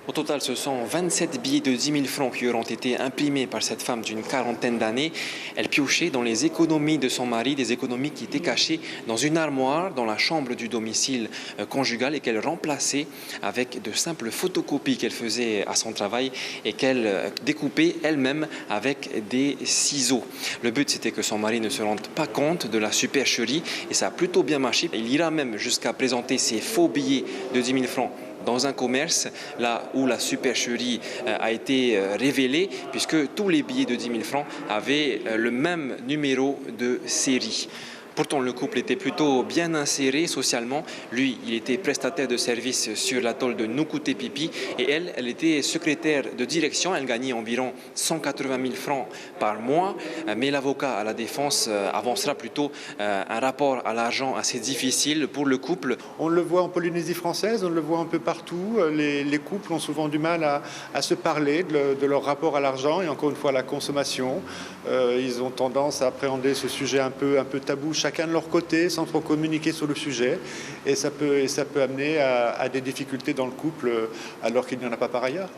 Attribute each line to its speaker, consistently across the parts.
Speaker 1: Au total, ce sont 27 billets de 10 000 francs qui auront été imprimés par cette femme d'une quarantaine d'années. Elle piochait dans les économies de son mari, des économies qui étaient cachées dans une armoire dans la chambre du domicile conjugal et qu'elle remplaçait avec de simples photocopies qu'elle faisait à son travail et qu'elle découpait elle-même avec des ciseaux. Le but, c'était que son mari ne se rende pas compte de la supercherie et ça a plutôt bien marché. Il ira même jusqu'à présenter ses faux billets de 10 000 francs dans un commerce, là où la supercherie a été révélée, puisque tous les billets de 10 000 francs avaient le même numéro de série. Pourtant, le couple était plutôt bien inséré socialement. Lui, il était prestataire de services sur l'atoll de Nukutepipi et elle était secrétaire de direction. Elle gagnait environ 180 000 francs par mois. Mais l'avocat à la défense avancera plutôt un rapport à l'argent assez difficile pour le couple.
Speaker 2: On le voit en Polynésie française, on le voit un peu partout. Les couples ont souvent du mal à se parler de leur rapport à l'argent et encore une fois à la consommation. Ils ont tendance à appréhender ce sujet un peu tabou, chacun de leur côté, sans trop communiquer sur le sujet. Et ça peut amener à des difficultés dans le couple alors qu'il n'y en a pas par ailleurs.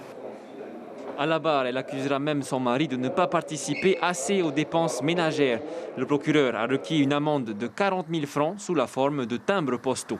Speaker 1: À la barre, elle accusera même son mari de ne pas participer assez aux dépenses ménagères. Le procureur a requis une amende de 40 000 francs sous la forme de timbres postaux.